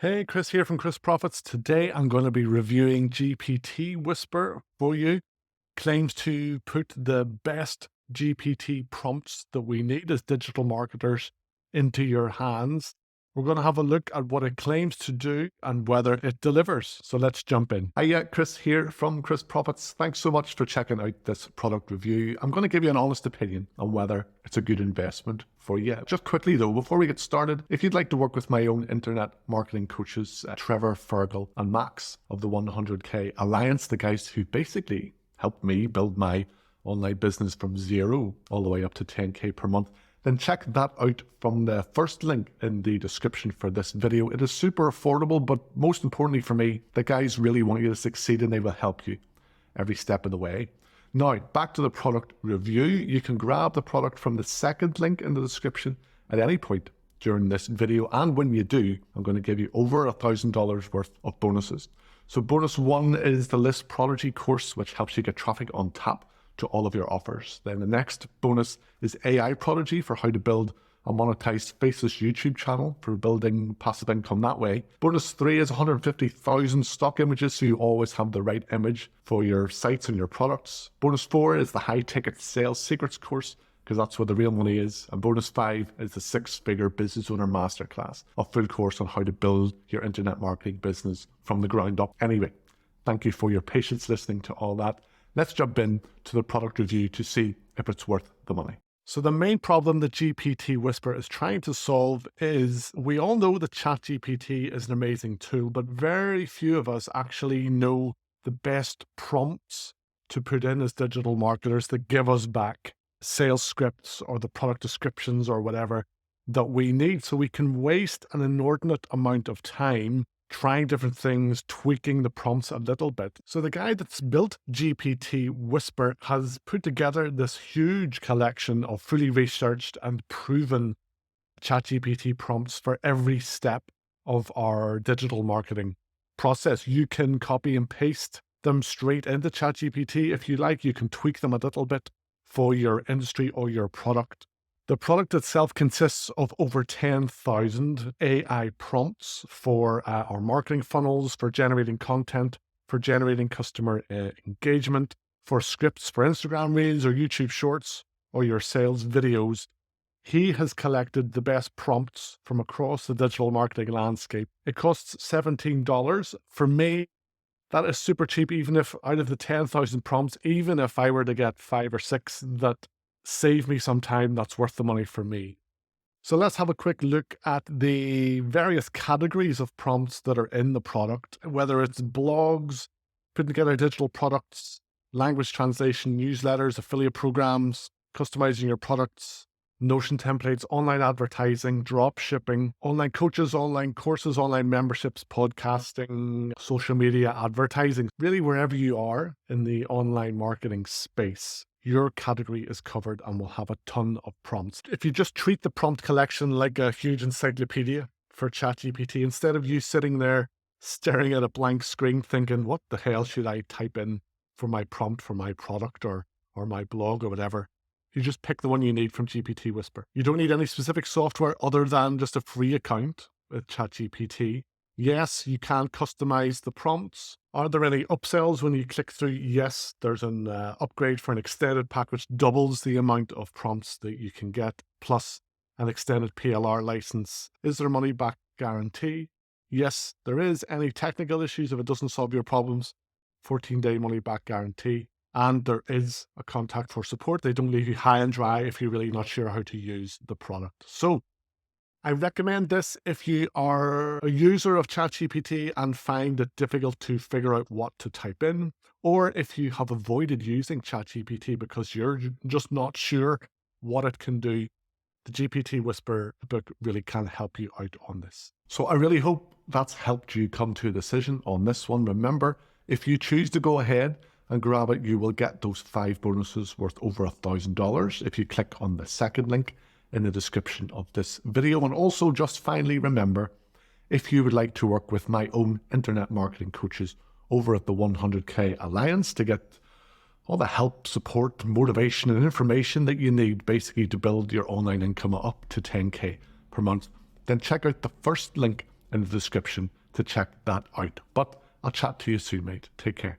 Hey, Chris here from Chris Profits. Today I'm going to be reviewing GPT Whisper for you. Claims to put the best GPT prompts that we need as digital marketers into your hands. We're going to have a look at what it claims to do and whether it delivers. So let's jump in. Hi, Chris here from Chris Profits. Thanks so much for checking out this product review. I'm going to give you an honest opinion on whether it's a good investment for you. Just quickly though, before we get started, if you'd like to work with my own internet marketing coaches, Trevor, Fergal and Max of the 100K Alliance, the guys who basically helped me build my online business from zero all the way up to 10K per month, then check that out from the first link in the description for this video. It is super affordable, but most importantly for me, the guys really want you to succeed and they will help you every step of the way. Now, back to the product review. You can grab the product from the second link in the description at any point during this video. And when you do, I'm going to give you over $1,000 worth of bonuses. So bonus one is the List Prodigy course, which helps you get traffic on tap to all of your offers. Then the next bonus is AI Prodigy for how to build a monetized faceless YouTube channel for building passive income that way. Bonus three is 150,000 stock images, so you always have the right image for your sites and your products. Bonus four is the high ticket sales secrets course, because that's where the real money is. And bonus five is the 6-figure business owner masterclass, a full course on how to build your internet marketing business from the ground up. Anyway, thank you for your patience listening to all that. Let's jump in to the product review to see if it's worth the money. So the main problem that GPT Whisper is trying to solve is, we all know that ChatGPT is an amazing tool, but very few of us actually know the best prompts to put in as digital marketers that give us back sales scripts or the product descriptions or whatever that we need. So we can waste an inordinate amount of time trying different things, tweaking the prompts a little bit. So the guy that's built GPT Whisper has put together this huge collection of fully researched and proven ChatGPT prompts for every step of our digital marketing process. You can copy and paste them straight into ChatGPT. If you like, you can tweak them a little bit for your industry or your product. The product itself consists of over 10,000 AI prompts for our marketing funnels, for generating content, for generating customer engagement, for scripts for Instagram Reels or YouTube Shorts or your sales videos. He has collected the best prompts from across the digital marketing landscape. It costs $17. For me, that is super cheap, even if out of the 10,000 prompts, even if I were to get 5 or 6 that save me some time, that's worth the money for me. So let's have a quick look at the various categories of prompts that are in the product, whether it's blogs, putting together digital products, language translation, newsletters, affiliate programs, customizing your products, Notion templates, online advertising, drop shipping, online coaches, online courses, online memberships, podcasting, social media advertising. Really, wherever you are in the online marketing space, your category is covered and will have a ton of prompts. If you just treat the prompt collection like a huge encyclopedia for ChatGPT, instead of you sitting there staring at a blank screen thinking, what the hell should I type in for my prompt for my product or my blog or whatever, you just pick the one you need from GPT Whisper. You don't need any specific software other than just a free account with ChatGPT. Yes, you can customize the prompts. Are there any upsells when you click through? Yes, there's an upgrade for an extended pack, which doubles the amount of prompts that you can get, plus an extended PLR license. Is there a money back guarantee? Yes, there is. Any technical issues, if it doesn't solve your problems, 14-day money back guarantee. And there is a contact for support. They don't leave you high and dry if you're really not sure how to use the product. So I recommend this if you are a user of ChatGPT and find it difficult to figure out what to type in, or if you have avoided using ChatGPT because you're just not sure what it can do. The GPT Whisper book really can help you out on this. So I really hope that's helped you come to a decision on this one. Remember, if you choose to go ahead and grab it, you will get those 5 bonuses worth over $1,000 if you click on the second link in the description of this video. And also, just finally, remember, if you would like to work with my own internet marketing coaches over at the 100K Alliance to get all the help, support, motivation, and information that you need basically to build your online income up to 10K per month, then check out the first link in the description to check that out. But I'll chat to you soon, mate. Take care.